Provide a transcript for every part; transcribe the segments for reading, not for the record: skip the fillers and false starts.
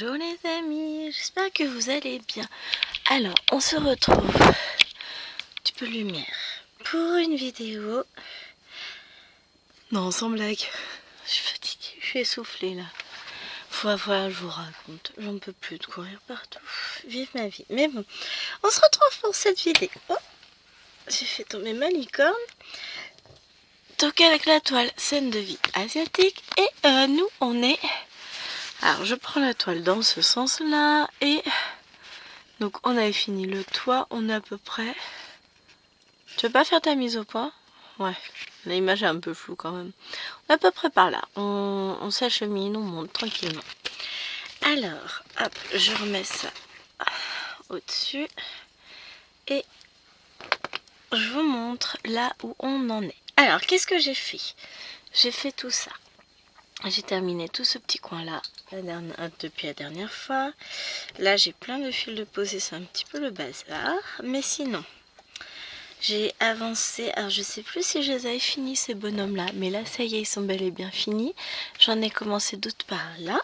Bonjour les amis, j'espère que vous allez bien. Alors, on se retrouve, un petit peu de lumière, pour une vidéo. Non, sans blague, je suis fatiguée, je suis essoufflée là. Faut voir, je vous raconte, j'en peux plus de courir partout, vive ma vie. Mais bon, on se retrouve pour cette vidéo. Oh, j'ai fait tomber ma licorne. Donc avec la toile scène de vie asiatique et nous on est... Alors je prends la toile dans ce sens là et donc on avait fini le toit, on est à peu près... Tu veux pas faire ta mise au point? Ouais, l'image est un peu floue quand même. On est à peu près par là, on s'achemine, on monte tranquillement. Alors, hop, je remets ça au-dessus et je vous montre là où on en est. Alors, qu'est-ce que j'ai fait? J'ai fait tout ça. J'ai terminé tout ce petit coin là depuis la dernière fois. Là j'ai plein de fils de posés, c'est un petit peu le bazar. Mais sinon, j'ai avancé. Alors je sais plus si je les avais finis ces bonhommes là. Mais là ça y est, ils sont bel et bien finis. J'en ai commencé d'autres par là.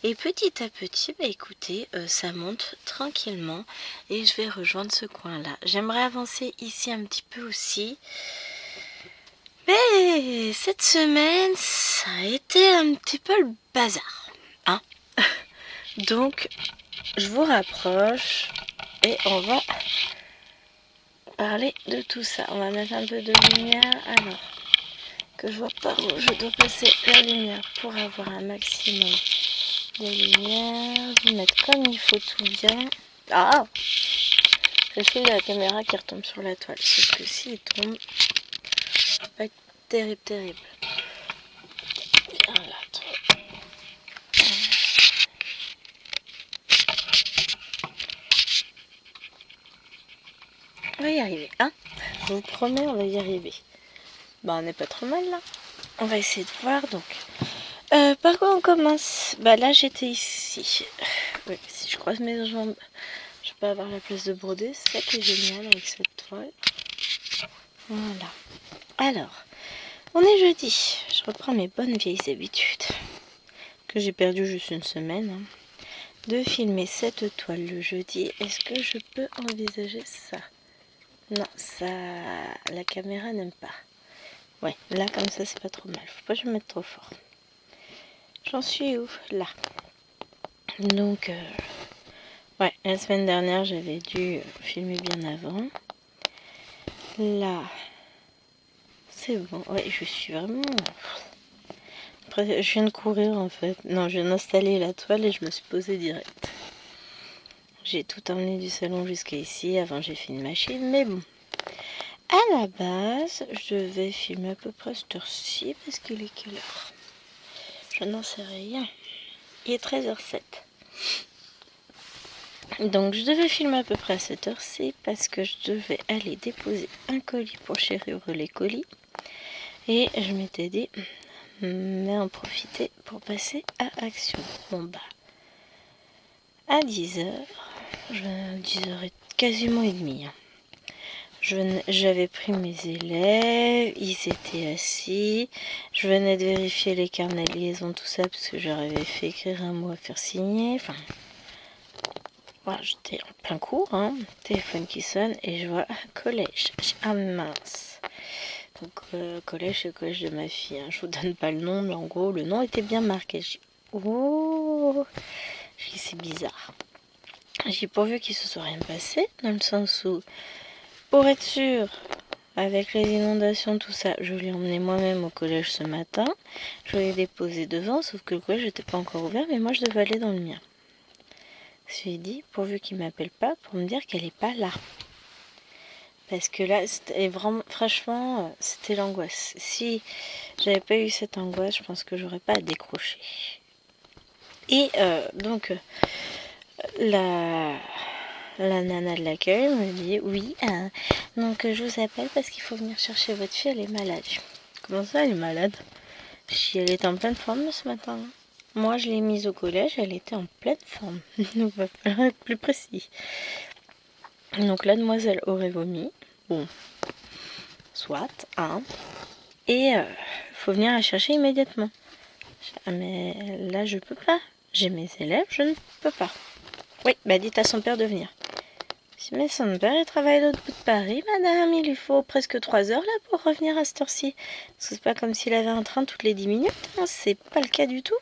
Et petit à petit, bah écoutez, ça monte tranquillement. Et je vais rejoindre ce coin là. J'aimerais avancer ici un petit peu aussi. Mais cette semaine, ça a été un petit peu le bazar, hein. Donc, je vous rapproche et on va parler de tout ça. On va mettre un peu de lumière. Alors, que je vois par où je dois passer la lumière pour avoir un maximum de lumière. Je vais mettre comme il faut tout bien. Ah! Je suis de la caméra qui retombe sur la toile. Sauf que s'il tombe, ça va pas être terrible, terrible. Voilà. On va y arriver, hein? Je vous promets, on va y arriver. Bah, on n'est pas trop mal là. On va essayer de voir donc. Par quoi on commence? Bah là j'étais ici. Oui, si je croise mes jambes, je peux avoir la place de broder. C'est ça qui est génial avec cette toile. Voilà. Alors, on est jeudi. Je reprends mes bonnes vieilles habitudes que j'ai perdu juste une semaine. Hein, de filmer cette toile le jeudi. Est-ce que je peux envisager ça? Non, ça, la caméra n'aime pas. Ouais, là comme ça c'est pas trop mal. Faut pas que je me mette trop fort. J'en suis où? Là. Donc, ouais, la semaine dernière j'avais dû filmer bien avant. Là, c'est bon. Ouais, je suis vraiment... Après, je viens de courir en fait. Non, je viens d'installer la toile et je me suis posée direct. J'ai tout emmené du salon jusqu'à ici. Avant j'ai fait une machine, mais bon. À la base, je devais filmer à peu près cette heure-ci parce qu'il est quelle heure? Je n'en sais rien. Il est 13h07. Donc je devais filmer à peu près à cette heure-ci parce que je devais aller déposer un colis pour Chéri au relais colis. Et je m'étais dit, mais en profiter pour passer à Action. Bon bah, à 10h, 10h quasiment et demie. J'avais pris mes élèves, ils étaient assis. Je venais de vérifier les carnets de liaison, tout ça, parce que j'aurais fait écrire un mot à faire signer. Enfin, voilà, j'étais en plein cours, hein. Téléphone qui sonne et je vois collège. Ah mince. Donc collège, c'est le collège de ma fille. Hein. Je vous donne pas le nom, mais en gros, le nom était bien marqué. J'ai dit, oh, c'est bizarre. J'ai pourvu qu'il se soit rien passé, dans le sens où, pour être sûr, avec les inondations, tout ça, je l'ai emmené moi-même au collège ce matin. Je l'ai déposé devant, sauf que le collège n'était pas encore ouvert, mais moi je devais aller dans le mien. Je lui ai dit, pourvu qu'il m'appelle pas, pour me dire qu'elle n'est pas là. Parce que là, c'était vraiment, franchement, c'était l'angoisse. Si j'avais pas eu cette angoisse, je pense que j'aurais pas à décrocher. Et donc, la nana de l'accueil me dit, oui, donc je vous appelle parce qu'il faut venir chercher votre fille, elle est malade. Comment ça, elle est malade? Si elle était en pleine forme ce matin. Moi, je l'ai mise au collège, elle était en pleine forme. Donc, il va falloir être plus précis. Donc, la demoiselle aurait vomi. Bon, soit, hein. Et faut venir la chercher immédiatement. Ah, mais là, je peux pas. j'ai mes élèves, je ne peux pas. Oui, bah dites à son père de venir. Mais son père, il travaille à l'autre bout de Paris, madame. Il lui faut presque 3 heures là pour revenir à cette heure-ci. C'est pas comme s'il avait un train toutes les 10 minutes. Hein. C'est pas le cas du tout.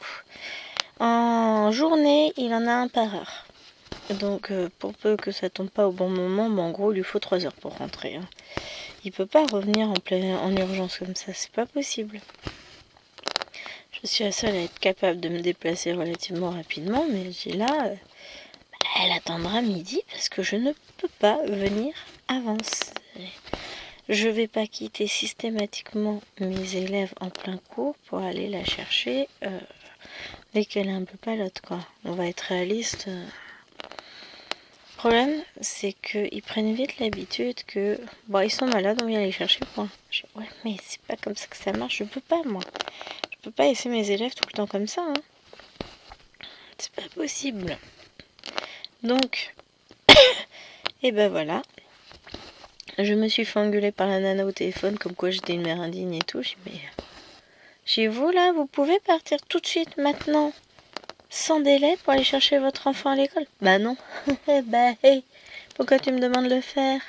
En journée, il en a un par heure. Donc, pour peu que ça tombe pas au bon moment, en gros, il lui faut 3 heures pour rentrer. Hein. Il peut pas revenir en urgence comme ça. C'est pas possible. Je suis la seule à être capable de me déplacer relativement rapidement, mais là... elle attendra midi parce que je ne peux pas venir avancer. Je vais pas quitter systématiquement mes élèves en plein cours pour aller la chercher dès qu'elle est un peu palote, quoi. On va être réaliste. Le problème, c'est qu'ils prennent vite l'habitude que... bon, ils sont malades, on vient les chercher, point. Ouais, mais c'est pas comme ça que ça marche. Je peux pas, moi. Je peux pas laisser mes élèves tout le temps comme ça, hein. C'est pas possible. Donc... et ben voilà. Je me suis fait engueuler par la nana au téléphone comme quoi j'étais une mère indigne et tout. Je dis mais chez vous là, vous pouvez partir tout de suite maintenant, sans délai pour aller chercher votre enfant à l'école? Bah non. Bah hey, pourquoi tu me demandes de le faire?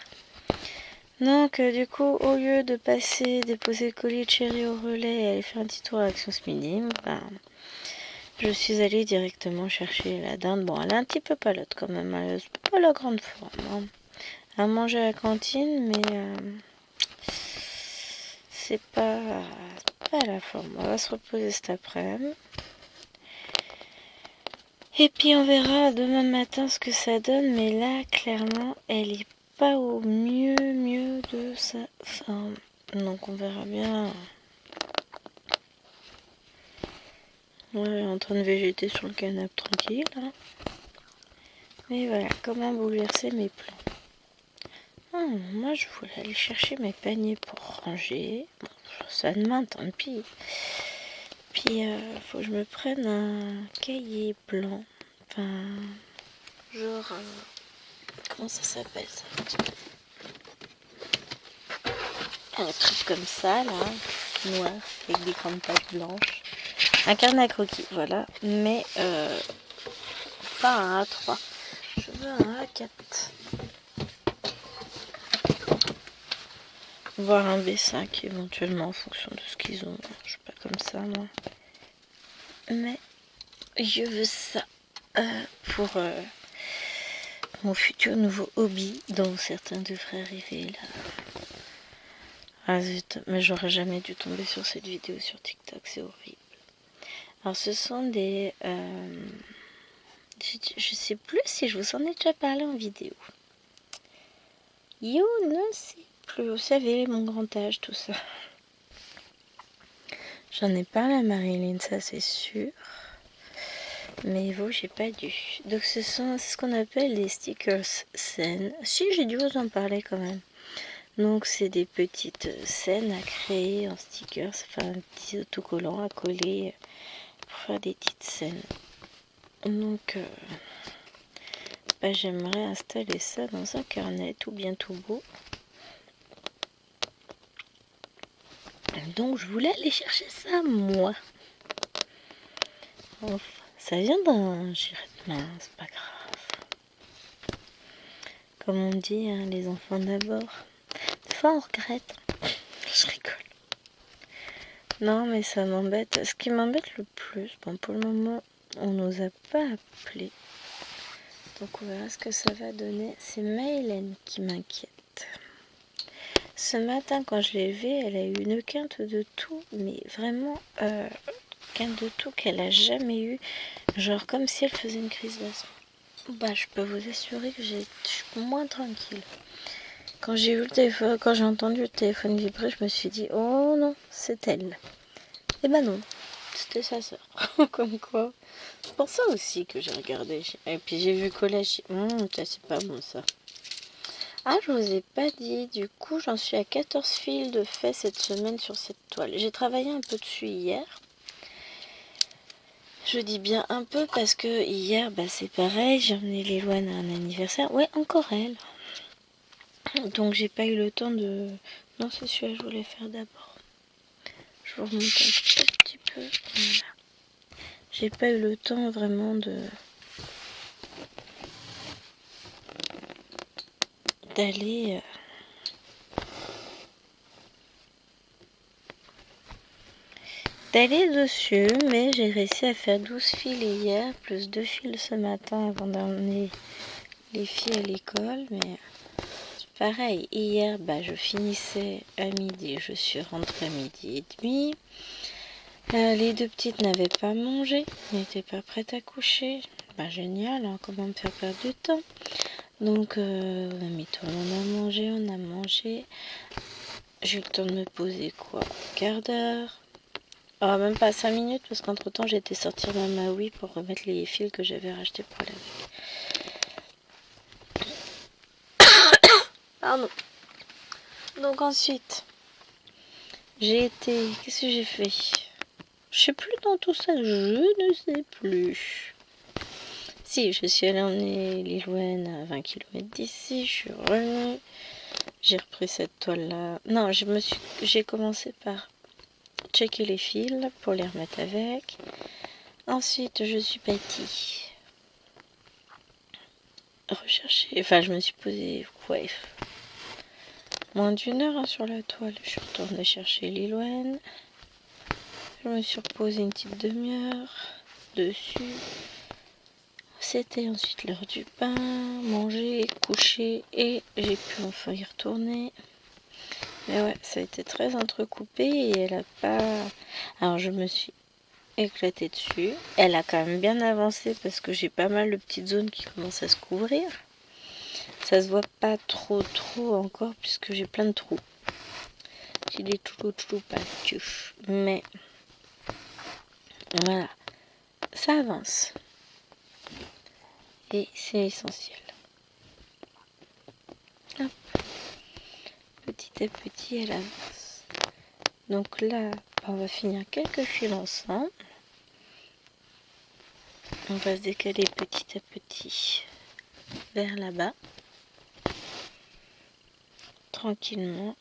Donc du coup, au lieu de passer, déposer le colis de chéri au relais et aller faire un petit tour à Action ce midi, bah, je suis allée directement chercher la dinde. Bon, elle est un petit peu palote quand même, elle est pas la grande forme. Hein. À manger à la cantine, mais c'est pas la forme. On va se reposer cet après-midi. Et puis on verra demain matin ce que ça donne. Mais là, clairement, elle est pas au mieux de sa forme. Donc on verra bien. Ouais, elle est en train de végéter sur le canapé tranquille. Hein. Mais voilà, comment bouleverser mes plans. Moi, je voulais aller chercher mes paniers pour ranger. Bon, ça demain, tant pis. Puis, faut que je me prenne un cahier blanc. Enfin, genre... comment ça s'appelle, ça? Un truc comme ça, là. Noir, avec des grandes pattes blanches. Un carnet à croquis, voilà. Mais, pas un A3. Je veux un A4. Voire un B5 éventuellement en fonction de ce qu'ils ont. Je suis pas comme ça moi. Mais je veux ça pour mon futur nouveau hobby dont certains devraient arriver là. Ah zut, mais j'aurais jamais dû tomber sur cette vidéo sur TikTok, c'est horrible. Alors ce sont des... je sais plus si je vous en ai déjà parlé en vidéo. Yo, ne sais plus, vous savez, mon grand âge, tout ça. J'en ai parlé à Marilyn, ça c'est sûr. Mais vous, j'ai pas dû. Donc c'est ce qu'on appelle des stickers scènes. Si, j'ai dû vous en parler quand même. Donc c'est des petites scènes à créer en stickers, enfin un petit autocollant à coller pour faire des petites scènes. Donc bah, j'aimerais installer ça dans un carnet tout bien tout beau. Donc je voulais aller chercher ça moi. Enfin, ça vient d'un giret de main, c'est pas grave. Comme on dit, hein, les enfants d'abord. Des fois on regrette. Je rigole. Non mais ça m'embête. Ce qui m'embête le plus, bon pour le moment on nous a pas appelé. Donc on verra ce que ça va donner. C'est Maëlène qui m'inquiète. Ce matin quand je l'ai vue, elle a eu une quinte de tout, mais vraiment quinte de tout qu'elle a jamais eu. Genre comme si elle faisait une crise d'asthme. Bah je peux vous assurer que je suis moins tranquille. Quand j'ai vu le téléphone, quand j'ai entendu le téléphone vibrer, je me suis dit oh non, c'est elle. Et ben non, c'était sa soeur. Comme quoi. C'est pour ça aussi que j'ai regardé. Et puis j'ai vu collège. Ça c'est pas bon ça. Ah, je vous ai pas dit. Du coup, j'en suis à 14 fils de fait cette semaine sur cette toile. J'ai travaillé un peu dessus hier. Je dis bien un peu parce que hier, bah, c'est pareil. J'ai emmené Léloine à un anniversaire. Ouais, encore elle. Donc j'ai pas eu le temps de... Non, c'est celui-là que je voulais faire d'abord. Je vous remonte un petit peu. Voilà. j'ai pas eu le temps vraiment d'aller dessus, mais j'ai réussi à faire 12 fils hier, plus 2 fils ce matin avant d'emmener les filles à l'école, mais pareil, hier je finissais à midi, je suis rentrée à midi et demi. Les deux petites n'avaient pas mangé, n'étaient pas prêtes à coucher. Génial, hein, comment me faire perdre du temps. Donc, on a mis tout le monde on a mangé. J'ai eu le temps de me poser quoi, un quart d'heure. Ah, même pas 5 minutes, parce qu'entre temps, j'ai été sortir ma Maui pour remettre les fils que j'avais rachetés pour la veille. Pardon. Donc ensuite, qu'est-ce que j'ai fait? Je sais plus dans tout ça, je ne sais plus. Si, je suis allée emmener Lilwen à 20 km d'ici, je suis revenue. J'ai repris cette toile-là. Non, j'ai commencé par checker les fils pour les remettre avec. Ensuite, je suis partie rechercher. Enfin, je me suis posée, ouais, moins d'une heure sur la toile. Je suis retournée chercher Lilwen. Je me suis reposée une petite demi-heure dessus. C'était ensuite l'heure du pain, manger, coucher et j'ai pu enfin y retourner. Mais ouais, ça a été très entrecoupé et elle a pas... Alors je me suis éclatée dessus. Elle a quand même bien avancé parce que j'ai pas mal de petites zones qui commencent à se couvrir. Ça se voit pas trop encore puisque j'ai plein de trous. J'ai des trous partout. Mais voilà, ça avance. Et c'est essentiel. Hop. Petit à petit, elle avance. Donc là, on va finir quelques fils ensemble. On va se décaler petit à petit vers là-bas. Tranquillement.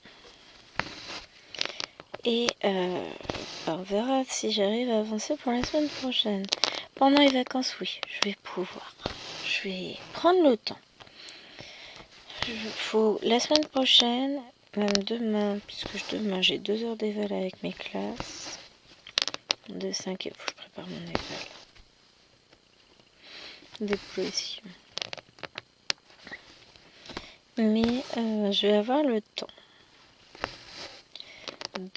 Et on verra si j'arrive à avancer pour la semaine prochaine. Pendant les vacances, oui, je vais pouvoir. Je vais prendre le temps. La semaine prochaine, même demain, puisque demain j'ai 2 heures d'éval avec mes classes. De 5 et faut que je prépare mon éval. Déploiement. Mais je vais avoir le temps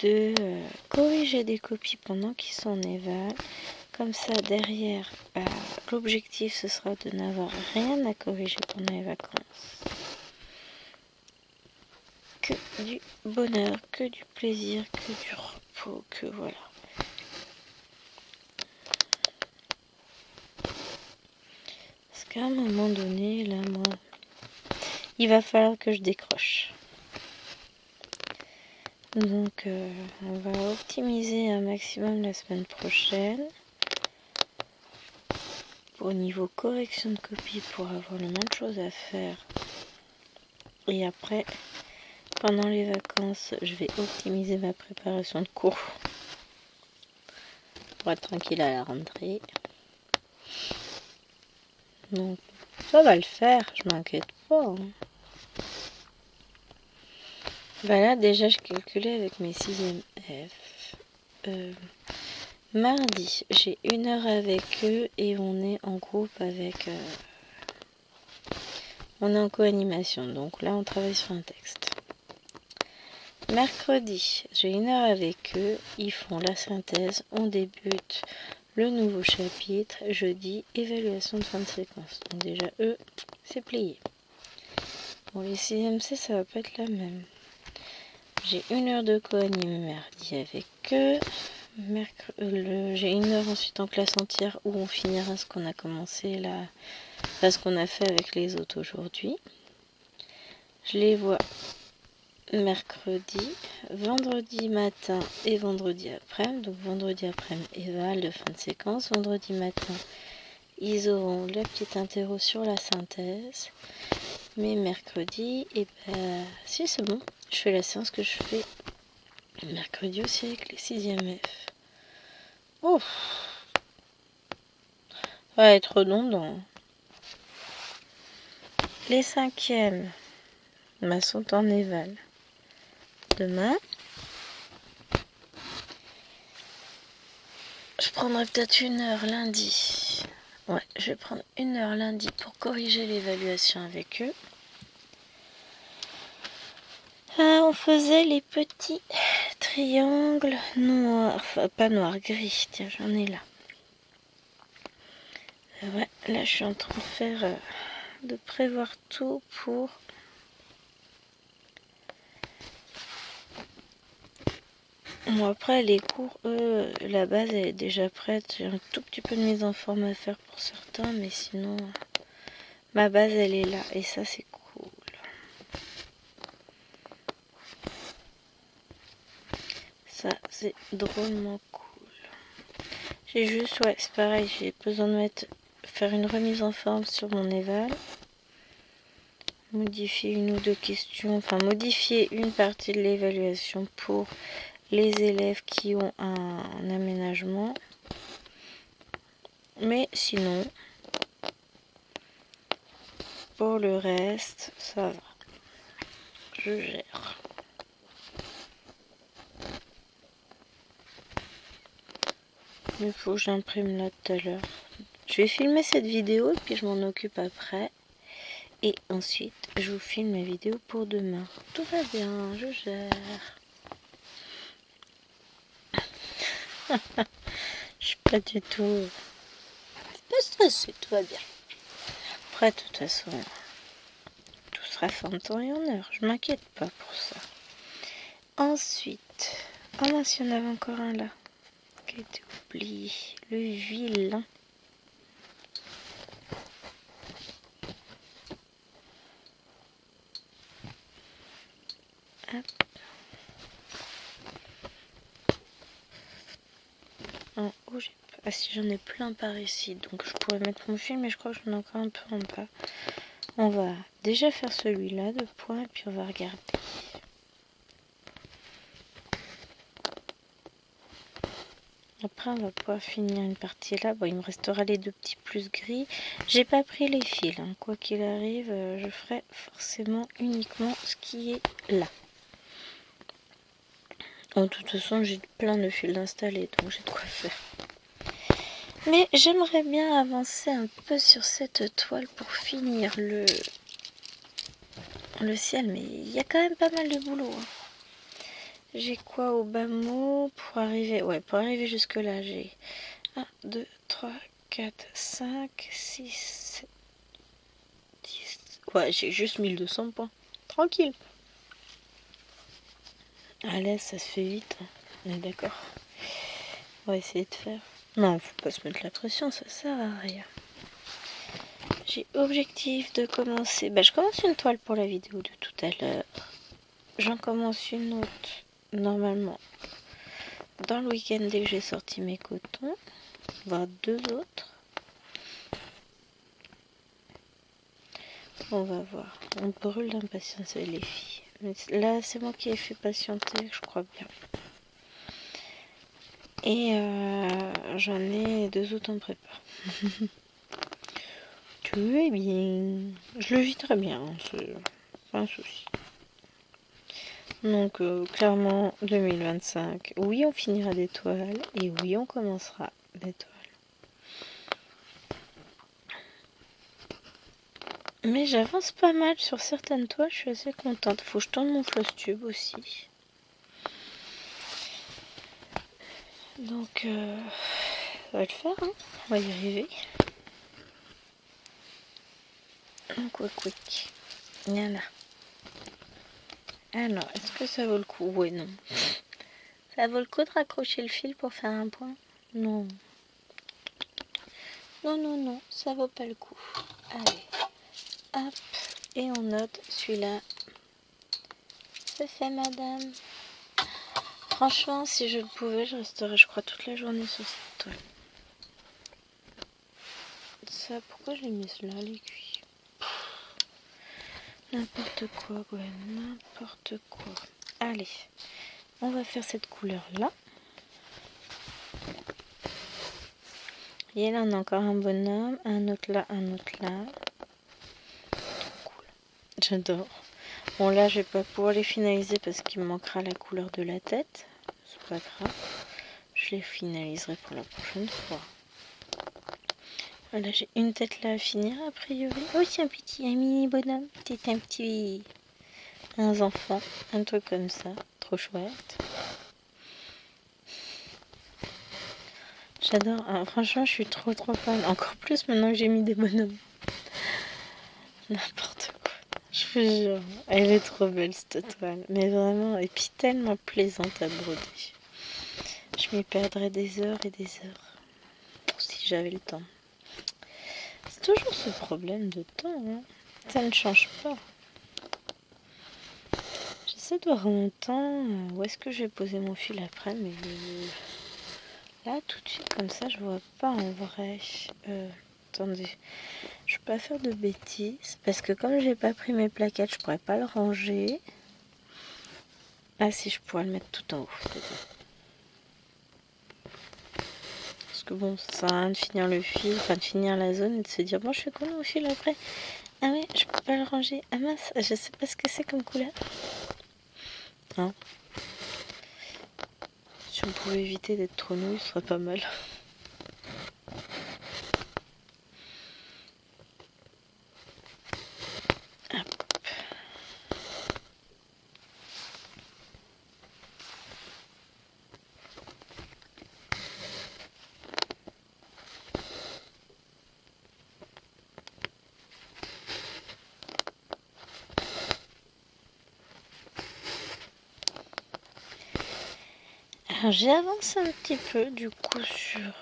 de corriger des copies pendant qu'ils sont en éval. Comme ça, derrière, l'objectif ce sera de n'avoir rien à corriger pendant les vacances. Que du bonheur, que du plaisir, que du repos, que voilà. Parce qu'à un moment donné, là, moi, il va falloir que je décroche. Donc, on va optimiser un maximum la semaine prochaine. Au niveau correction de copie, pour avoir le moins de choses à faire. Et après, pendant les vacances, je vais optimiser ma préparation de cours. Pour être tranquille à la rentrée. Donc, ça va le faire, je m'inquiète pas. Hein. Là, déjà, je calculais avec mes 6e F. Mardi, j'ai 1 heure avec eux et on est en groupe avec... on est en co-animation, donc là, on travaille sur un texte. Mercredi, j'ai 1 heure avec eux, ils font la synthèse, on débute le nouveau chapitre. Jeudi, évaluation de fin de séquence. Donc déjà, eux, c'est plié. Bon, les 6e C, ça va pas être la même. J'ai 1 heure de co-anime mardi avec eux. J'ai 1 heure ensuite en classe entière où on finira ce qu'on a commencé là, ce qu'on a fait avec les autres aujourd'hui. Je les vois mercredi, vendredi matin et vendredi après-midi. Donc vendredi après-midi, éval de fin de séquence. Vendredi matin, ils auront la petite interro sur la synthèse. Mais mercredi, si c'est bon, je fais la séance que je fais mercredi aussi avec les 6e F. Oh, va être redondant. Les 5e sont en éval. Demain, je prendrai peut-être 1 heure lundi. Ouais, je vais prendre 1 heure lundi pour corriger l'évaluation avec eux. Ah, on faisait les petits triangles noirs, enfin pas noirs, gris. Tiens, j'en ai là. Ouais, là je suis en train de faire, de prévoir tout pour bon, après les cours, eux, la base elle est déjà prête. J'ai un tout petit peu de mise en forme à faire pour certains, mais sinon ma base elle est là et ça c'est cool. Ça c'est drôlement cool. J'ai juste, ouais, c'est pareil, j'ai besoin de faire une remise en forme sur mon éval. Modifier 1 ou 2 questions, enfin modifier une partie de l'évaluation pour les élèves qui ont un aménagement. Mais sinon, pour le reste, ça va. Je gère. Il faut que j'imprime là tout à l'heure. Je vais filmer cette vidéo et puis je m'en occupe après. Et ensuite, je vous filme la vidéo pour demain. Tout va bien, je gère. Je suis pas du tout... pas stressée, tout va bien. Après, de toute façon, tout sera fait en temps et en heure. Je m'inquiète pas pour ça. Ensuite, oh mince, il y en avait encore un là qui a été oublié. Le vilain. Hop. En haut, ah si, j'en ai plein par ici, donc je pourrais mettre mon film, mais je crois que j'en ai encore un peu en bas. On va déjà faire celui-là de points, et puis on va regarder. Après, on va pouvoir finir une partie là. Bon, il me restera les 2 petits plus gris. J'ai pas pris les fils, hein. Quoi qu'il arrive, je ferai forcément uniquement ce qui est là. De toute façon, j'ai plein de fils installés, donc j'ai de quoi faire. Mais j'aimerais bien avancer un peu sur cette toile pour finir le ciel. Mais il y a quand même pas mal de boulot. Hein. J'ai quoi au bas mot pour arriver? Ouais, pour arriver jusque là, j'ai 1, 2, 3, 4, 5, 6, 7, 10. Ouais, j'ai juste 1200 points. Tranquille. Allez, ça se fait vite. Hein. On est d'accord. On va essayer de faire. Non, faut pas se mettre la pression, ça sert à rien. J'ai objectif de commencer. Bah, je commence une toile pour la vidéo de tout à l'heure. J'en commence une autre, normalement, dans le week-end dès que j'ai sorti mes cotons. Voire 2 autres. On va voir. On brûle d'impatience les filles. Mais là, c'est moi qui ai fait patienter, je crois bien. Et j'en ai 2 autres en prépa. Tout est bien. Je le vis très bien, c'est pas un souci. Donc, clairement, 2025, oui, on finira des toiles. Et oui, on commencera des toiles. Mais j'avance pas mal sur certaines toiles, je suis assez contente. Faut que je tourne mon floss tube aussi. Donc, ça va le faire, hein. On va y arriver. Donc, quick. Il y en a. Alors, est-ce que ça vaut le coup? Ouais, non. Ça vaut le coup de raccrocher le fil pour faire un point? Non. Non, non, non, ça vaut pas le coup. Allez, hop, et on note celui-là. C'est fait, madame. Franchement, si je le pouvais, je resterais, je crois, toute la journée sur cette toile. Ça, pourquoi j'ai mis cela, l'aiguille? N'importe quoi, Gwen, n'importe quoi. Allez, on va faire cette couleur-là. Et là, on a encore un bonhomme, un autre là, un autre là. Cool. J'adore. Bon, là, je vais pas pouvoir les finaliser parce qu'il me manquera la couleur de la tête. C'est pas grave. Je les finaliserai pour la prochaine fois. Voilà, j'ai une tête là à finir, a priori. Oh, c'est un mini bonhomme. C'est un petit... Un enfant, un truc comme ça. Trop chouette. J'adore. Ah, franchement, je suis trop fan. Encore plus maintenant que j'ai mis des bonhommes. N'importe quoi. Je vous jure. Elle est trop belle cette toile. Mais vraiment, et puis tellement plaisante à broder. Je m'y perdrais des heures et des heures. Si j'avais le temps. C'est toujours ce problème de temps. Hein. Ça ne change pas. J'essaie de voir en même temps où est-ce que je vais poser mon fil après. Mais là, tout de suite, comme ça, je vois pas en vrai. Attendez. Je peux pas faire de bêtises. Parce que comme j'ai pas pris mes plaquettes, je pourrais pas le ranger. Ah si, je pourrais le mettre tout en haut. Parce que bon, ça sert à rien de finir le fil, enfin de finir la zone et de se dire bon, je fais comment au fil après? Ah ouais, je peux pas le ranger. Ah mince, je sais pas ce que c'est comme couleur. Hein? Si on pouvait éviter d'être trop nouille, ce serait pas mal. Alors j'ai avancé un petit peu du coup sur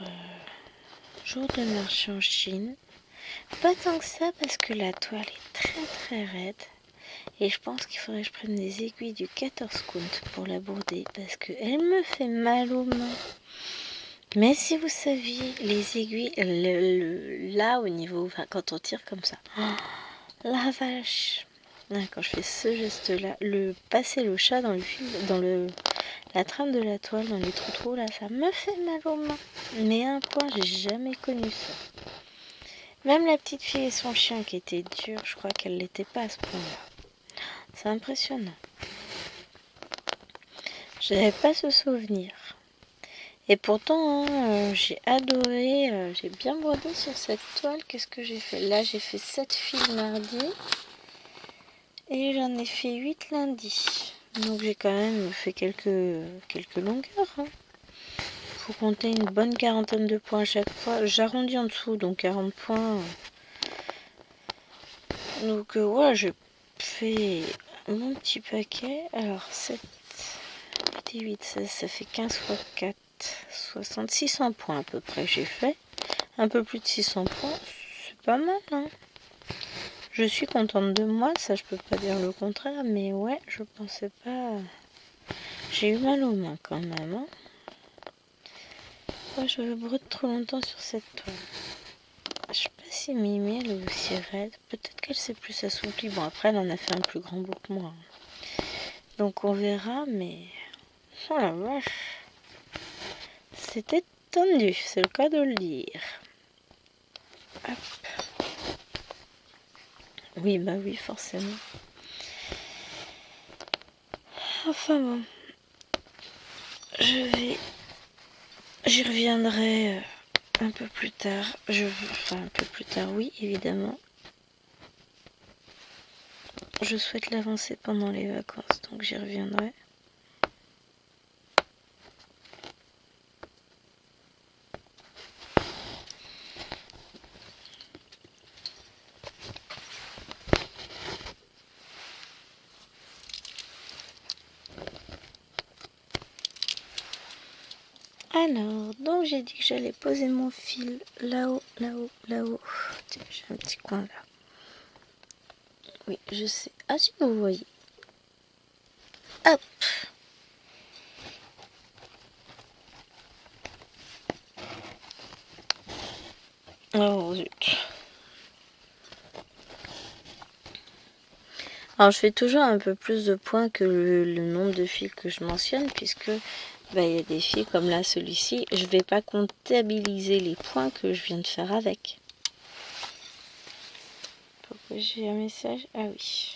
jour de marché en Chine. Pas tant que ça parce que la toile est très raide. Et je pense qu'il faudrait que je prenne des aiguilles du 14 count pour la broder parce qu'elle me fait mal aux mains. Mais si vous saviez, les aiguilles, là au niveau, enfin, quand on tire comme ça, oh, la vache. Quand je fais ce geste-là, passer le chat dans le fil, dans la trame de la toile, dans les trous là, ça me fait mal aux mains. Mais à un point, j'ai jamais connu ça. Même la petite fille et son chien qui était dur, je crois qu'elle l'était pas à ce point-là. C'est impressionnant. Je n'avais pas ce souvenir. Et pourtant, j'ai adoré, j'ai bien brodé sur cette toile. Qu'est-ce que j'ai fait? Là, j'ai fait 7 fils mardi. Et j'en ai fait 8 lundi. Donc j'ai quand même fait quelques longueurs. Hein. Faut compter une bonne quarantaine de points à chaque fois. J'arrondis en dessous, donc 40 points. Donc ouais, je fais mon petit paquet. Alors 7 et 8, ça fait 15 fois 4. 600 points à peu près j'ai fait. Un peu plus de 600 points, c'est pas mal, hein. Je suis contente de moi, ça je peux pas dire le contraire, mais ouais, je pensais pas... J'ai eu mal aux mains quand même, hein. Ouais, je brode trop longtemps sur cette toile. Je sais pas si Mimi elle est aussi raide, peut-être qu'elle s'est plus assouplie. Bon après elle en a fait un plus grand bout que moi. Donc on verra, mais... Oh la vache. C'était tendu, c'est le cas de le dire. Hop. Oui, bah oui, forcément. Enfin bon. J'y reviendrai un peu plus tard. Enfin, un peu plus tard, oui, évidemment. Je souhaite l'avancer pendant les vacances, donc j'y reviendrai. Alors, donc j'ai dit que j'allais poser mon fil là-haut, là-haut, là-haut. Tiens, j'ai un petit coin là. Oui, je sais. Ah si vous voyez. Hop. Oh zut. Alors je fais toujours un peu plus de points que le nombre de fils que je mentionne puisque bah, y a des fils comme là, celui-ci, je vais pas comptabiliser les points que je viens de faire avec. Pourquoi j'ai un message? Ah oui.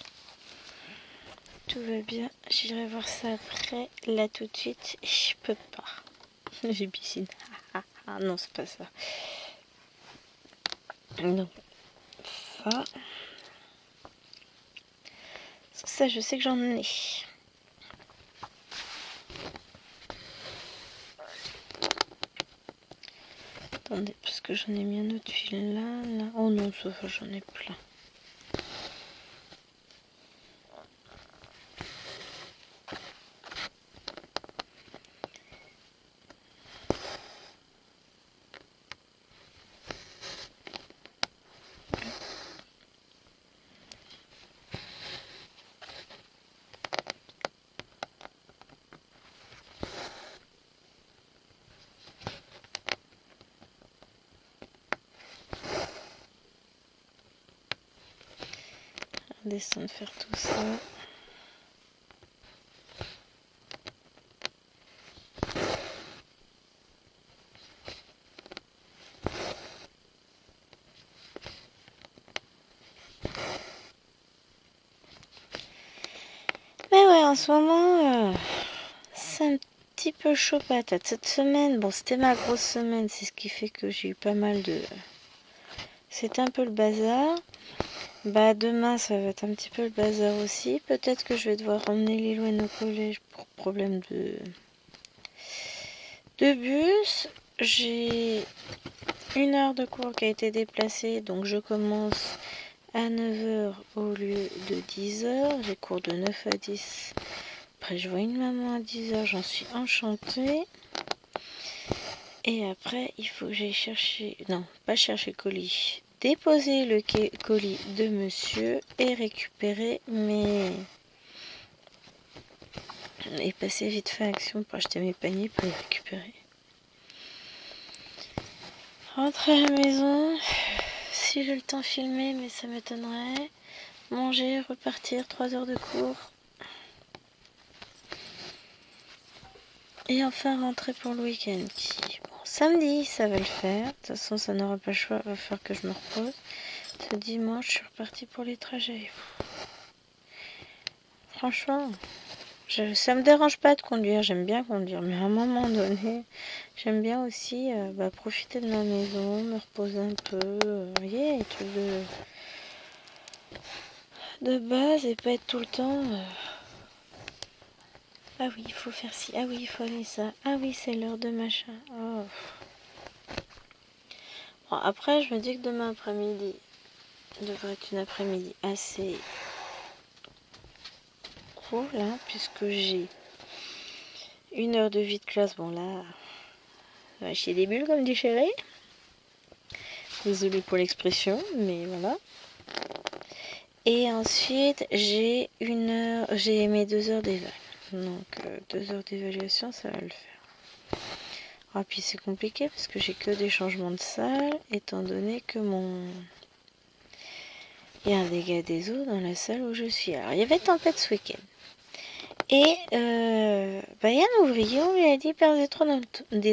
Tout va bien, j'irai voir ça après. Là tout de suite, je peux pas. J'ai piscine. Ah non, c'est pas ça. Non. Ça, je sais que j'en ai. Attendez, parce que j'en ai mis un autre fil là. Oh non, ça va, j'en ai plein. Descendre faire tout ça. Mais ouais, en ce moment, c'est un petit peu chaud patate. Cette semaine, bon, c'était ma grosse semaine, c'est ce qui fait que j'ai eu pas mal de... C'était un peu le bazar. Bah demain ça va être un petit peu le bazar aussi. Peut-être que je vais devoir emmener Lilouane au collège pour problème de bus. J'ai 1 heure de cours qui a été déplacée, donc je commence à 9 h au lieu de 10 h. J'ai cours de 9 à 10. Après je vois une maman à 10 h, j'en suis enchantée. Et après il faut que j'aille chercher... Non, pas chercher colis. Déposer le colis de monsieur et récupérer mes... Et passer vite fait à action pour acheter mes paniers pour les récupérer. Rentrer à la maison, si j'ai le temps filmer, mais ça m'étonnerait. Manger, repartir, 3 heures de cours. Et enfin rentrer pour le week-end. Bon, samedi, ça va le faire. De toute façon, ça n'aura pas le choix, il va falloir que je me repose. Ce dimanche, je suis repartie pour les trajets. Franchement, ça me dérange pas de conduire, j'aime bien conduire, mais à un moment donné, j'aime bien aussi profiter de ma maison, me reposer un peu, vous voyez, les trucs de base et pas être tout le temps... Ah oui, il faut faire ci, ah oui, il faut aller ça, ah oui, c'est l'heure de machin. Oh. Bon, après, je me dis que demain après-midi devrait être une après-midi assez cool, hein, puisque j'ai 1 heure de vie de classe. Bon là, ça va chier des bulles comme dit Chéri. Désolée pour l'expression, mais voilà. Et ensuite, j'ai mes 2 heures d'éval. Donc 2 heures d'évaluation, ça va le faire. Ah, puis c'est compliqué parce que j'ai que des changements de salle, étant donné que il y a un dégât des eaux dans la salle où je suis. Alors, il y avait tempête ce week-end. Et il y a un ouvrier, on lui a dit faire des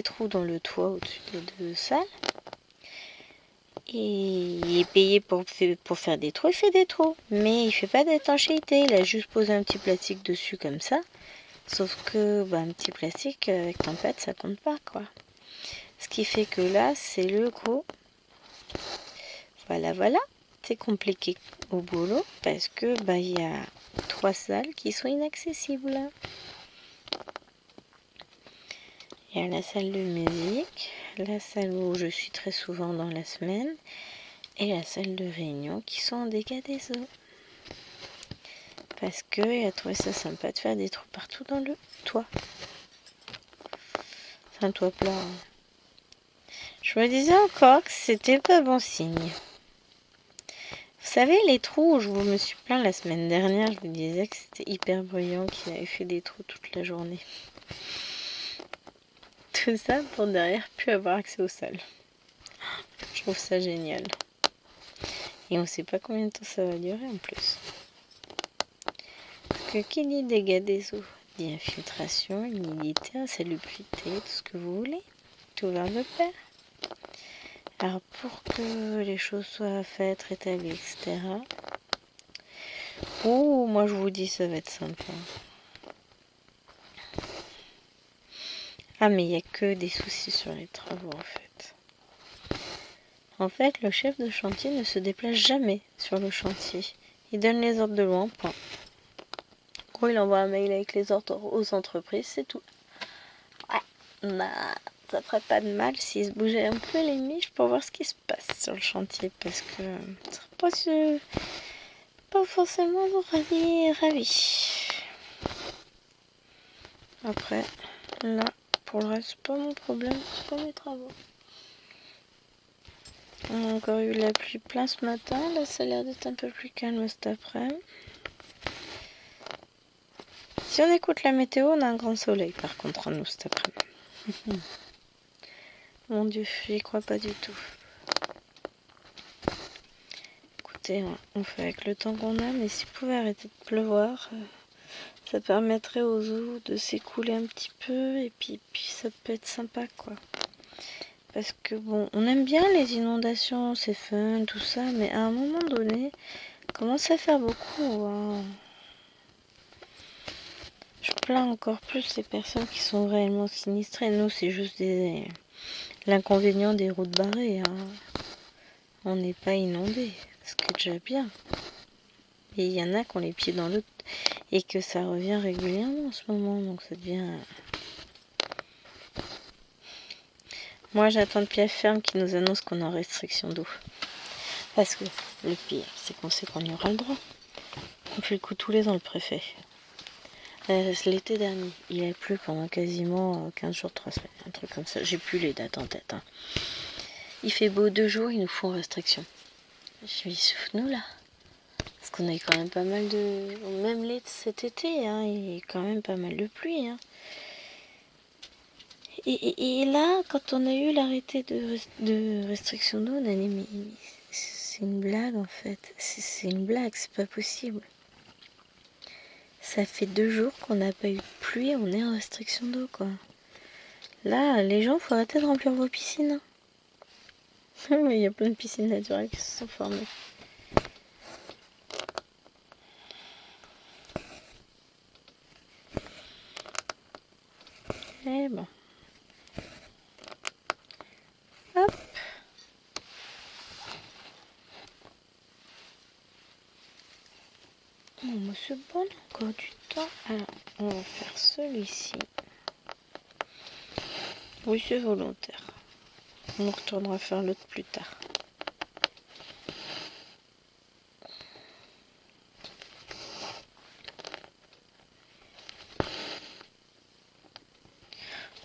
trous dans le toit au-dessus des 2 salles. Et il est payé pour faire des trous, il fait des trous. Mais il fait pas d'étanchéité, il a juste posé un petit plastique dessus comme ça. Sauf que un petit plastique avec tempête, ça compte pas, quoi. Ce qui fait que là, c'est le gros. Voilà. C'est compliqué au boulot parce que il y a 3 salles qui sont inaccessibles. Il y a la salle de musique, la salle où je suis très souvent dans la semaine et la salle de réunion qui sont en dégâts des eaux. Parce qu'il a trouvé ça sympa de faire des trous partout dans le toit. C'est un toit plat. Je me disais encore que c'était pas bon signe. Vous savez, les trous où je me suis plaint la semaine dernière, je vous disais que c'était hyper bruyant, qu'il avait fait des trous toute la journée. Tout ça pour derrière plus avoir accès aux salles. Je trouve ça génial. Et on ne sait pas combien de temps ça va durer en plus. Parce que qui dit dégâts des eaux d'infiltration, humidité, insalubrité, tout ce que vous voulez. Tout va de pair. Alors pour que les choses soient faites, rétablies, etc. Oh, moi je vous dis, ça va être sympa. Ah, mais il n'y a que des soucis sur les travaux en fait. En fait, le chef de chantier ne se déplace jamais sur le chantier. Il donne les ordres de loin, point. En gros, il envoie un mail avec les ordres aux entreprises, c'est tout. Ouais, bah, ça ferait pas de mal s'il se bougeait un peu les miches pour voir ce qui se passe sur le chantier, parce que ça serait pas forcément ravi. Après, là, pour le reste, c'est pas mon problème, c'est pas mes travaux. On a encore eu la pluie plein ce matin, là ça a l'air d'être un peu plus calme cet après-midi. Si on écoute la météo, on a un grand soleil par contre en nous cet après-midi. Mon Dieu, j'y crois pas du tout. Écoutez, on fait avec le temps qu'on a, mais s'il pouvait arrêter de pleuvoir, ça permettrait aux eaux de s'écouler un petit peu, et puis ça peut être sympa quoi. Parce que bon, on aime bien les inondations, c'est fun, tout ça, mais à un moment donné, commence à faire beaucoup. Hein. Je plains encore plus les personnes qui sont réellement sinistrées. Nous, c'est juste l'inconvénient des routes barrées. Hein. On n'est pas inondé, ce qui est déjà bien. Et il y en a qui ont les pieds dans l'eau et que ça revient régulièrement en ce moment, donc ça devient... Moi, j'attends le pied ferme qui nous annonce qu'on est en restriction d'eau. Parce que le pire, c'est qu'on sait qu'on y aura le droit. On fait le coup tous les ans, le préfet. L'été dernier, il a plu pendant quasiment 15 jours, 3 semaines, un truc comme ça. J'ai plus les dates en tête. Hein. Il fait beau 2 jours, ils nous font restriction. Je me dis, souffle-nous là. Parce qu'on a eu quand même pas mal de... Même cet été, hein, il y a eu quand même pas mal de pluie. Hein. Et là, quand on a eu l'arrêté de restriction d'eau, on a dit, mais c'est une blague en fait. C'est une blague, c'est pas possible. Ça fait 2 jours qu'on n'a pas eu de pluie, on est en restriction d'eau quoi. Là, les gens, faut arrêter de remplir vos piscines. Il y a plein de piscines naturelles qui se sont formées. Et bon. Hop. Bon, c'est bon, encore du temps. Alors, on va faire celui-ci. Oui, c'est volontaire. On retournera faire l'autre plus tard.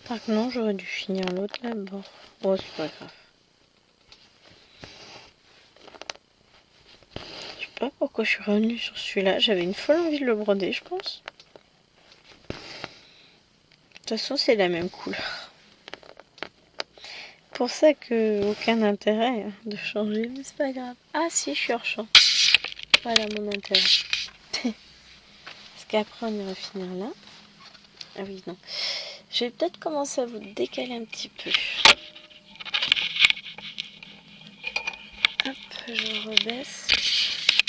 Par contre, non, j'aurais dû finir l'autre là-bas. Oh, c'est pas grave. Je sais pas pourquoi je suis revenue sur celui-là. J'avais une folle envie de le broder, je pense. De toute façon, c'est la même couleur. Pour ça que aucun intérêt de changer, mais c'est pas grave. Ah si, je suis hors champ. Voilà mon intérêt. Parce qu'après on ira finir là. Ah oui, non. Je vais peut-être commencer à vous décaler un petit peu. Hop, je rebaisse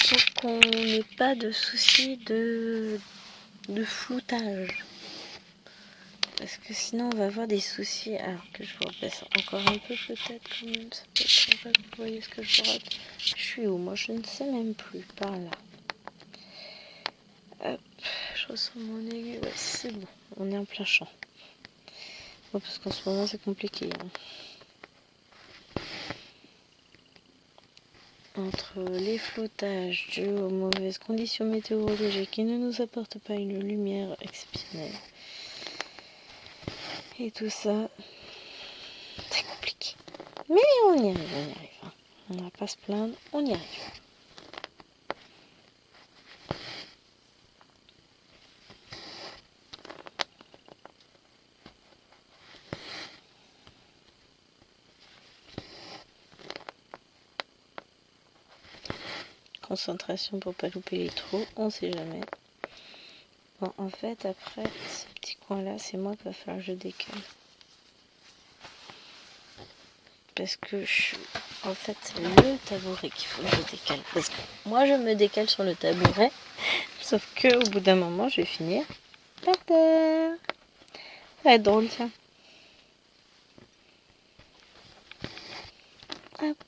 pour qu'on n'ait pas de soucis de floutage. Parce que sinon on va avoir des soucis. Alors que je vous rebaisse encore un peu peut-être quand même. Ça peut être sympa que vous voyez ce que je rate. Je suis où? Moi je ne sais même plus. Par là. Hop, je ressens mon aiguille. Ouais, c'est bon. On est en plein champ. Bon, parce qu'en ce moment c'est compliqué. Hein. Entre les flottages dus aux mauvaises conditions météorologiques qui ne nous apportent pas une lumière exceptionnelle. Et tout ça, c'est compliqué. Mais on y arrive. Hein. On ne va pas se plaindre, on y arrive. Concentration pour pas louper les trous, on sait jamais. Bon, en fait, après, ce petit coin-là, c'est moi qu'il va falloir que je décale. Parce que en fait, c'est le tabouret qu'il faut que je décale. Parce que moi, je me décale sur le tabouret. Sauf que au bout d'un moment, je vais finir par terre. Ça va être drôle, tiens. Hop.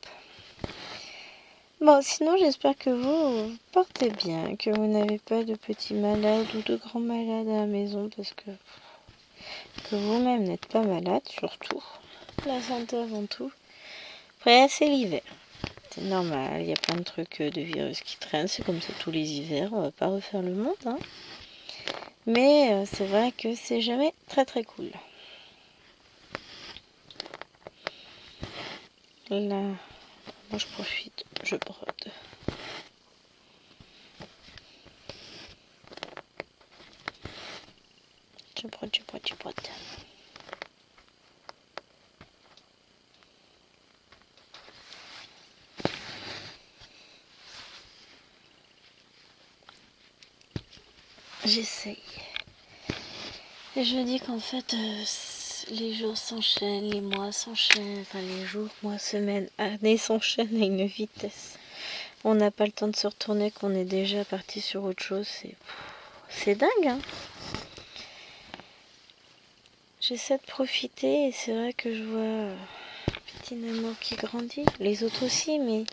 Bon, sinon, j'espère que vous vous portez bien, que vous n'avez pas de petits malades ou de grands malades à la maison, parce que vous-même n'êtes pas malade, surtout. La santé avant tout. Après, c'est l'hiver. C'est normal, il y a plein de trucs de virus qui traînent, c'est comme ça tous les hivers, on va pas refaire le monde, hein. Mais c'est vrai que c'est jamais très très cool. Là, moi je profite, je brode. Je brode. J'essaye. Et je dis qu'en fait, les jours s'enchaînent, les mois s'enchaînent, enfin les jours, mois, semaines, années s'enchaînent à une vitesse. On n'a pas le temps de se retourner, qu'on est déjà parti sur autre chose. C'est dingue, hein. J'essaie de profiter et c'est vrai que je vois Petit Amour qui grandit, les autres aussi, mais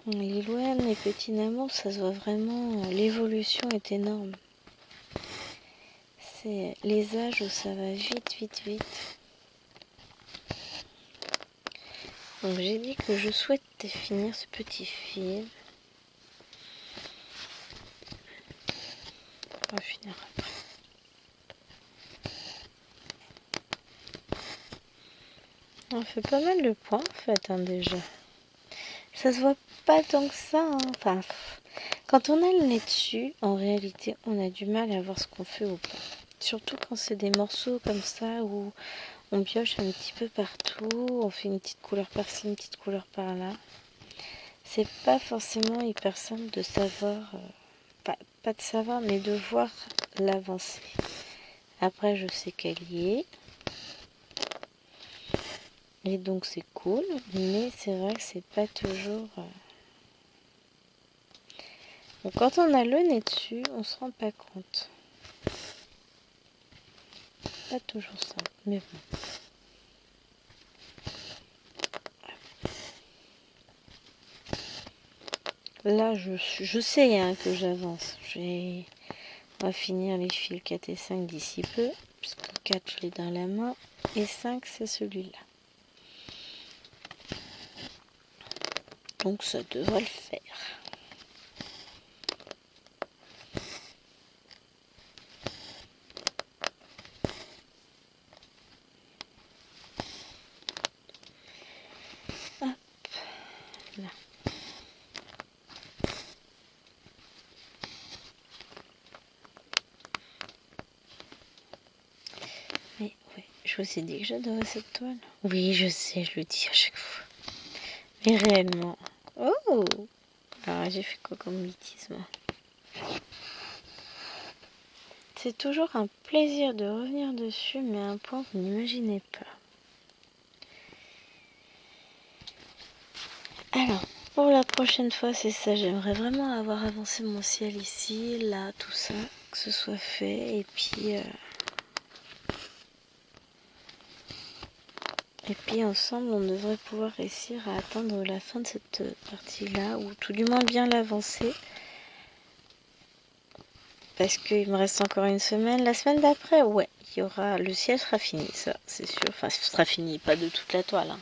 Lilouane et Petit Amour, ça se voit vraiment, l'évolution est énorme. C'est les âges où ça va vite. Donc j'ai dit que je souhaitais finir ce petit film. On va finir après. On fait pas mal de points en fait, hein, déjà. Ça se voit pas tant que ça, hein. Enfin, quand on a le nez dessus, en réalité, on a du mal à voir ce qu'on fait au point. Surtout quand c'est des morceaux comme ça où on pioche un petit peu partout, on fait une petite couleur par-ci, une petite couleur par-là. C'est pas forcément hyper simple de savoir, pas de savoir, mais de voir l'avancée. Après, je sais qu'elle y est. Et donc c'est cool, mais c'est vrai que c'est pas toujours... Donc, quand on a le nez dessus, on se rend pas compte. Pas toujours simple, mais bon. Là, je sais hein, que j'avance. On va finir les fils 4 et 5 d'ici peu, puisque 4 je l'ai dans la main, et 5 c'est celui-là. Donc ça devrait le faire. Hop, là. Mais ouais, je vous ai dit que j'adorais cette toile. Oui, je sais, je le dis à chaque fois. Mais réellement. Oh! Alors j'ai fait quoi comme bêtise moi? C'est toujours un plaisir de revenir dessus, mais à un point que vous n'imaginez pas. Alors, pour la prochaine fois, c'est ça. J'aimerais vraiment avoir avancé mon ciel ici, là, tout ça, que ce soit fait. Et puis ensemble, on devrait pouvoir réussir à atteindre la fin de cette partie-là, ou tout du moins bien l'avancer. Parce qu'il me reste encore une semaine. La semaine d'après, ouais, le ciel sera fini, ça, c'est sûr. Enfin, ce sera fini, pas de toute la toile, hein.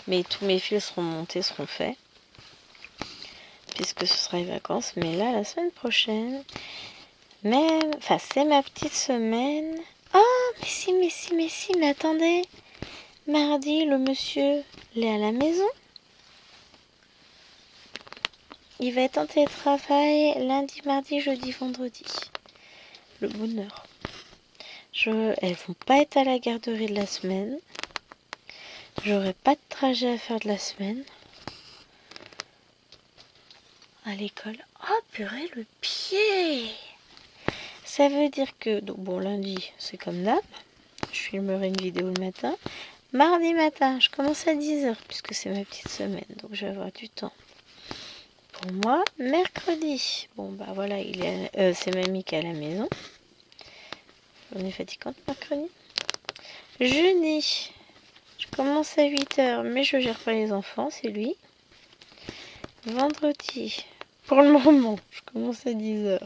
Mais tous mes fils seront montés, seront faits. Puisque ce sera les vacances. Mais là, la semaine prochaine, même... Enfin, c'est ma petite semaine. Oh, mais si, mais attendez. Mardi, le monsieur, il est à la maison. Il va être en télétravail lundi, mardi, jeudi, vendredi. Le bonheur. Elles vont pas être à la garderie de la semaine. J'aurai pas de trajet à faire de la semaine. À l'école. Oh purée, le pied! Ça veut dire que, donc, bon, lundi, c'est comme d'hab. Je filmerai une vidéo le matin. Mardi matin, je commence à 10h, puisque c'est ma petite semaine. Donc, je vais avoir du temps pour moi. Mercredi, bon, bah voilà, c'est mamie qui est à la maison. On est fatigante mercredi. Jeudi, je commence à 8h, mais je gère pas les enfants, c'est lui. Vendredi, pour le moment, je commence à 10h.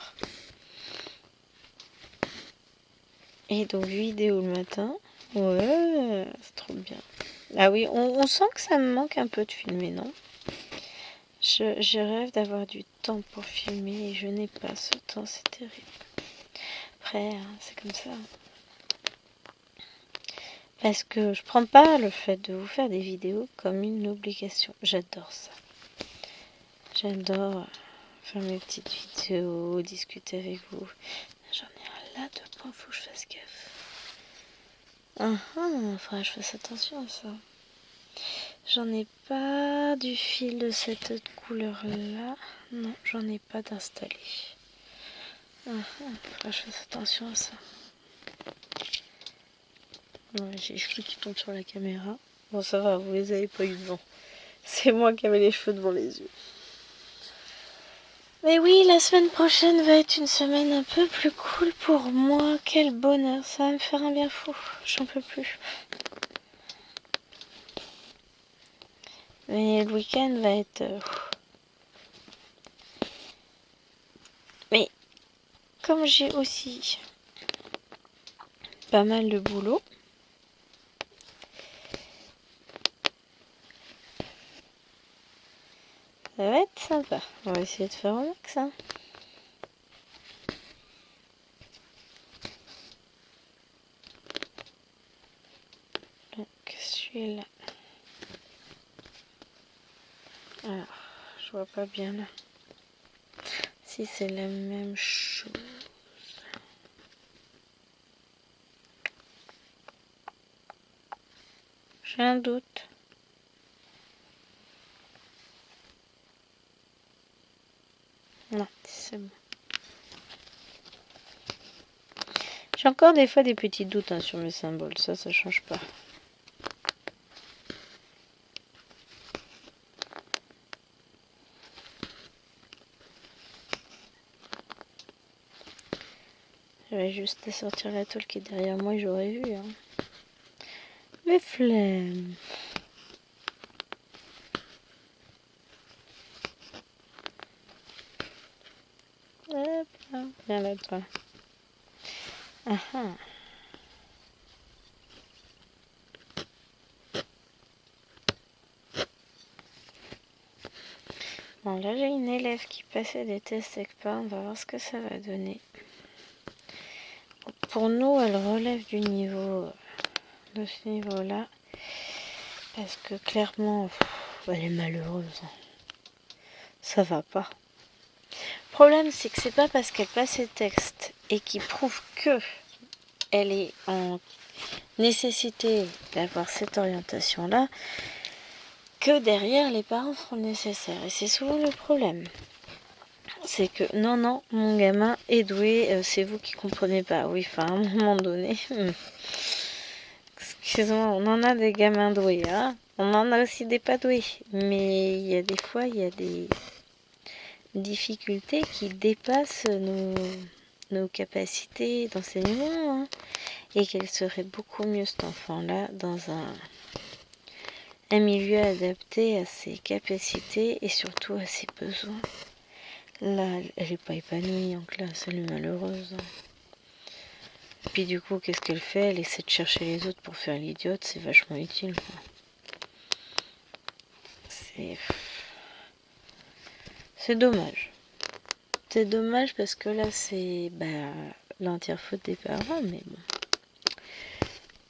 Et donc, vidéo le matin. Ouais, c'est trop bien. Ah oui, on sent que ça me manque un peu de filmer, non? Je rêve d'avoir du temps pour filmer et je n'ai pas ce temps, c'est terrible. Après, c'est comme ça. Parce que je prends pas le fait de vous faire des vidéos comme une obligation. J'adore ça. J'adore faire mes petites vidéos, discuter avec vous. J'en ai un là de points, faut que je fasse gaffe. Faudra que je fasse attention à ça. J'en ai pas du fil de cette couleur là. Non, j'en ai pas d'installé. Faudra que je fasse attention à ça. Ouais, j'ai les cheveux qui tombent sur la caméra. Bon, ça va, vous les avez pas eu devant. C'est moi qui avais les cheveux devant les yeux. Mais oui, la semaine prochaine va être une semaine un peu plus cool pour moi. Quel bonheur, ça va me faire un bien fou. J'en peux plus. Mais le week-end va être... Mais comme j'ai aussi pas mal de boulot, ça va être sympa. On va essayer de faire au max, hein. Donc, celui-là. Alors, je vois pas bien là. Si c'est la même chose. J'ai un doute. Non, c'est bon. J'ai encore des fois des petits doutes sur mes symboles. Ça change pas. J'avais juste à sortir la toile qui est derrière moi et j'aurais vu. Hein. Mais flemme. Hop là. Viens là, toi. Bon, là, j'ai une élève qui passait des tests ECPA. On va voir ce que ça va donner. Pour nous, elle relève du niveau... de ce niveau-là. Parce que clairement, elle est malheureuse. Ça va pas. Le problème, c'est que c'est pas parce qu'elle passe ses textes et qu'il prouve que elle est en nécessité d'avoir cette orientation-là que derrière les parents feront le nécessaire. Et c'est souvent le problème. C'est que non, mon gamin est doué, c'est vous qui comprenez pas. Oui, enfin, à un moment donné... Excuse-moi, on en a des gamins doués, hein. On en a aussi des pas doués. Mais il y a des fois, il y a des difficultés qui dépassent nos capacités d'enseignement. Hein. Et qu'elle serait beaucoup mieux, cet enfant-là, dans un milieu adapté à ses capacités et surtout à ses besoins. Là, elle n'est pas épanouie en classe, elle est malheureuse. Puis du coup, qu'est-ce qu'elle fait? Elle essaie de chercher les autres pour faire l'idiote, c'est vachement utile. C'est dommage. C'est dommage parce que là, c'est l'entière faute des parents, mais bon.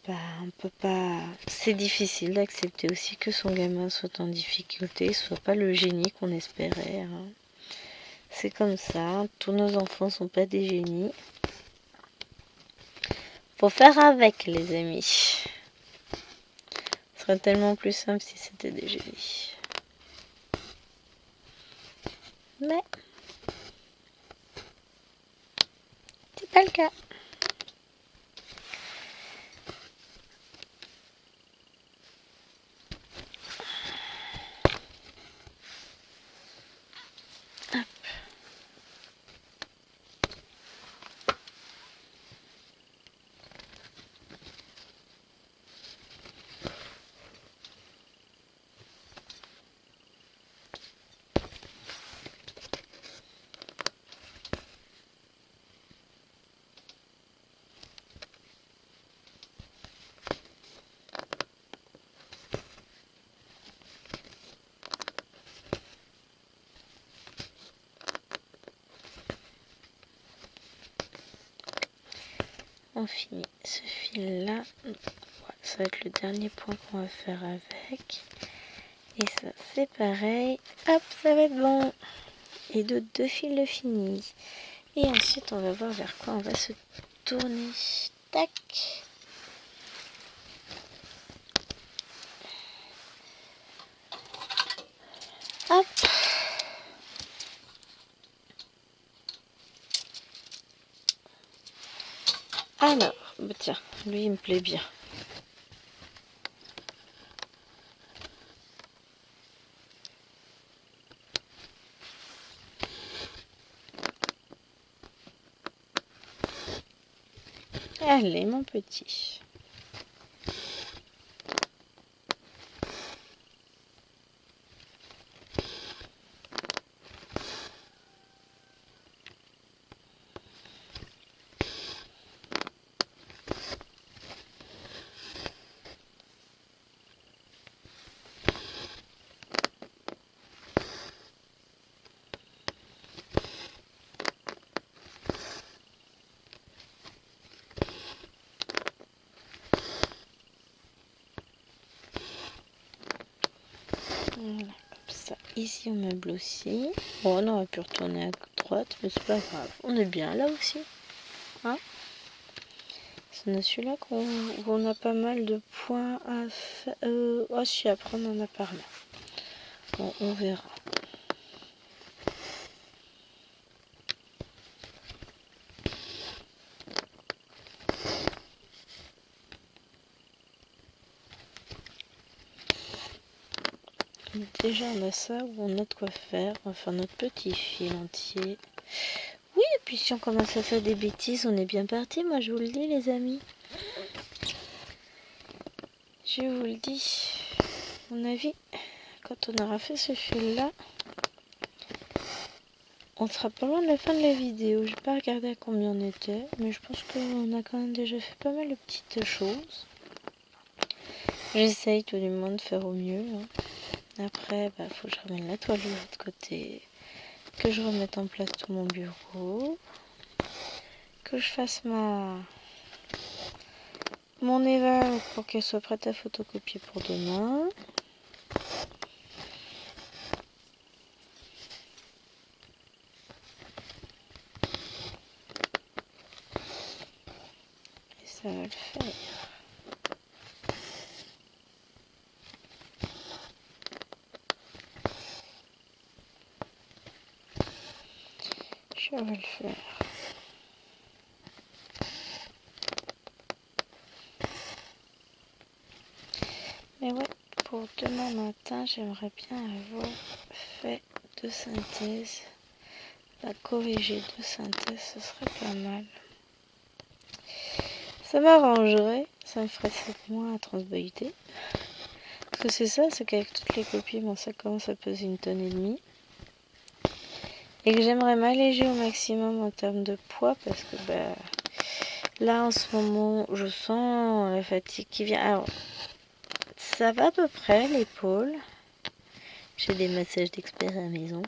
On peut pas... C'est difficile d'accepter aussi que son gamin soit en difficulté, soit pas le génie qu'on espérait. Hein. C'est comme ça, tous nos enfants sont pas des génies. Faut faire avec, les amis. Ce serait tellement plus simple si c'était des génies. Mais c'est pas le cas. Hop. On finit ce fil là, ça va être le dernier point qu'on va faire avec, et ça c'est pareil, hop, ça va être bon, et d'autres 2 fils de fini, et ensuite on va voir vers quoi on va se tourner. Tac, hop. Alors, bah tiens, lui il me plaît bien. Allez mon petit. Voilà, comme ça. Ici on meuble aussi. Bon, on aurait pu retourner à droite, mais c'est pas grave. On est bien là aussi. Hein, c'est celui-là qu'on a pas mal de points à faire. Oh si, après on en a parlé. Bon, on verra. Déjà on a ça où on a de quoi faire. On va faire notre petit fil entier. Oui, et puis si on commence à faire des bêtises, on est bien parti. Moi je vous le dis les amis. Je vous le dis. À mon avis, quand on aura fait ce fil là, on sera pas loin de la fin de la vidéo. Je vais pas regarder à combien on était, mais je pense qu'on a quand même déjà fait pas mal de petites choses. J'essaye tout du moins de faire au mieux. Hein. Après, bah, faut que je ramène la toile de l'autre côté, que je remette en place tout mon bureau, que je fasse mon éval pour qu'elle soit prête à photocopier pour demain. Et ça va le faire. Je vais le faire. Mais ouais, pour demain matin, j'aimerais bien avoir fait de synthèse. La corriger de synthèse, ce serait pas mal. Ça m'arrangerait, ça me ferait 7 mois à transbahuter. Parce que c'est ça, c'est qu'avec toutes les copies, bon, ça commence à peser 1,5 tonnes. Et que j'aimerais m'alléger au maximum en termes de poids, parce que bah, là en ce moment, je sens la fatigue qui vient. Alors, ça va à peu près, l'épaule. J'ai des massages d'experts à la maison.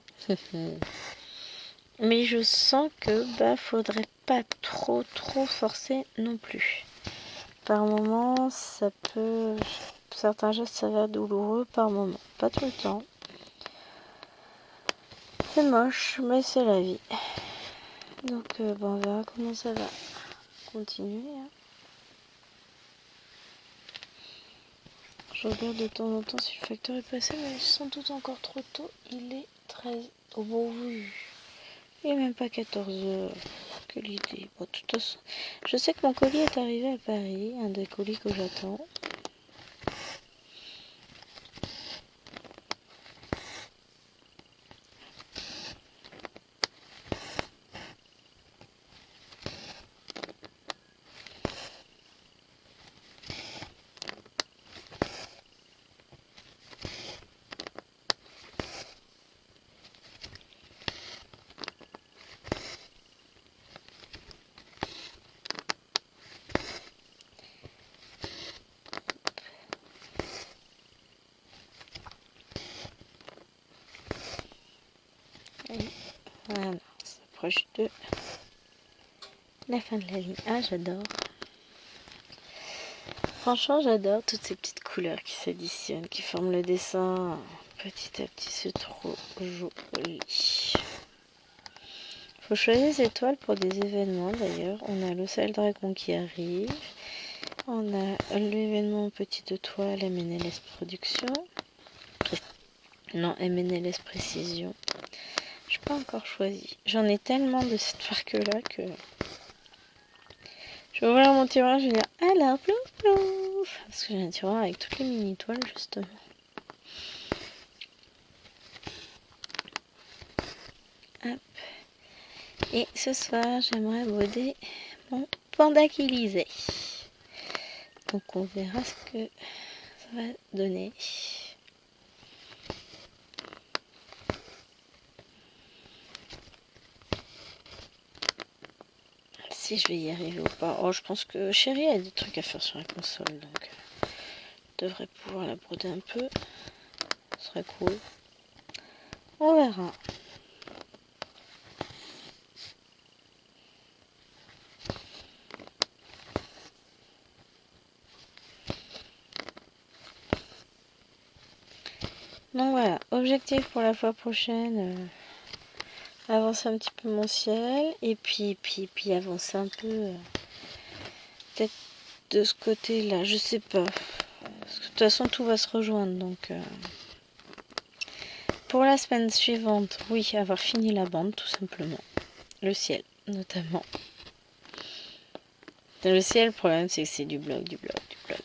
Mais je sens que bah faudrait pas trop forcer non plus. Par moment, ça peut... Certains gestes s'avèrent douloureux par moment. Pas tout le temps. C'est moche, mais c'est la vie. Donc bon, on verra comment ça va continuer. Hein. Je regarde de temps en temps si le facteur est passé, mais sans doute encore trop tôt. Il est 13. Oh bon, oui. Il n'est même pas 14h. que l'idée. Bon, de toute façon, je sais que mon colis est arrivé à Paris, un des colis que j'attends. Et voilà, on s'approche de la fin de la ligne. Ah, j'adore. Franchement, j'adore toutes ces petites couleurs qui s'additionnent, qui forment le dessin. Petit à petit, c'est trop joli. Faut choisir des étoiles pour des événements d'ailleurs. On a l'Océan Dragon qui arrive. On a l'événement Petite Étoile MNLS Production. Non, MNLS Précision. Je n'ai pas encore choisi. J'en ai tellement de cette marque-là que... Je vais ouvrir mon tiroir, je vais dire alors plouf plouf. Parce que j'ai un tiroir avec toutes les mini-toiles justement. Hop. Et ce soir, j'aimerais broder mon panda qui lisait. Donc on verra ce que ça va donner. Si je vais y arriver ou pas. Oh, je pense que Chérie a des trucs à faire sur la console. Donc je devrais pouvoir la broder un peu. Ce serait cool. On verra. Donc voilà, objectif pour la fois prochaine, avancer un petit peu mon ciel et puis avancer un peu peut-être de ce côté-là, je sais pas. Parce que de toute façon tout va se rejoindre donc pour la semaine suivante, oui, avoir fini la bande tout simplement. Le ciel notamment. Le ciel, le problème c'est que c'est du bloc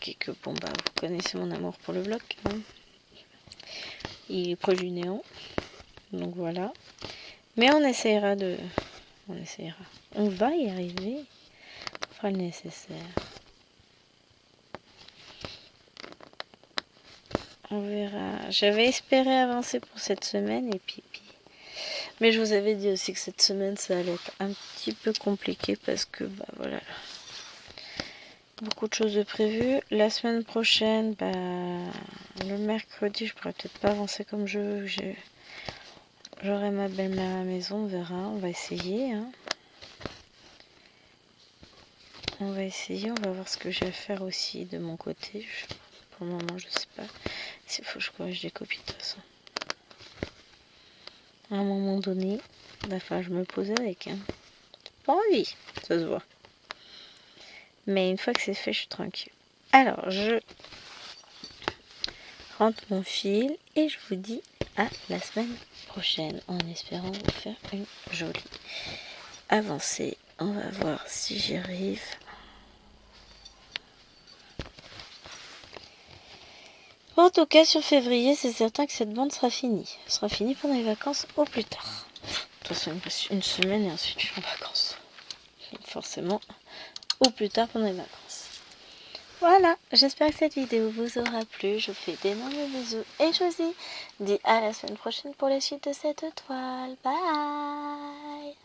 et que bon bah vous connaissez mon amour pour le bloc. Hein. Il est proche du néant. Donc voilà. Mais on essayera de... On va y arriver. On fera le nécessaire. On verra. J'avais espéré avancer pour cette semaine et puis... Mais je vous avais dit aussi que cette semaine ça allait être un petit peu compliqué parce que bah voilà. Beaucoup de choses de prévues. La semaine prochaine, bah le mercredi, je pourrais peut-être pas avancer comme je veux. J'aurai ma belle-mère à la maison, on verra, on va essayer. Hein. On va essayer, on va voir ce que j'ai à faire aussi de mon côté. Pour le moment, je sais pas. S'il faut que je corrige des copies de toute façon. À un moment donné, enfin, je me pose avec. Hein. Pas envie, ça se voit. Mais une fois que c'est fait, je suis tranquille. Alors, je rentre mon fil et je vous dis à la semaine prochaine en espérant vous faire une jolie avancée. On va voir si j'y arrive. En tout cas, sur février, c'est certain que cette bande sera finie. Elle sera finie pendant les vacances au plus tard. De toute façon, il me reste une semaine et ensuite je suis en vacances. Donc forcément, au plus tard pendant les vacances. Voilà, j'espère que cette vidéo vous aura plu. Je vous fais d'énormes bisous et je vous dis à la semaine prochaine pour la suite de cette toile. Bye!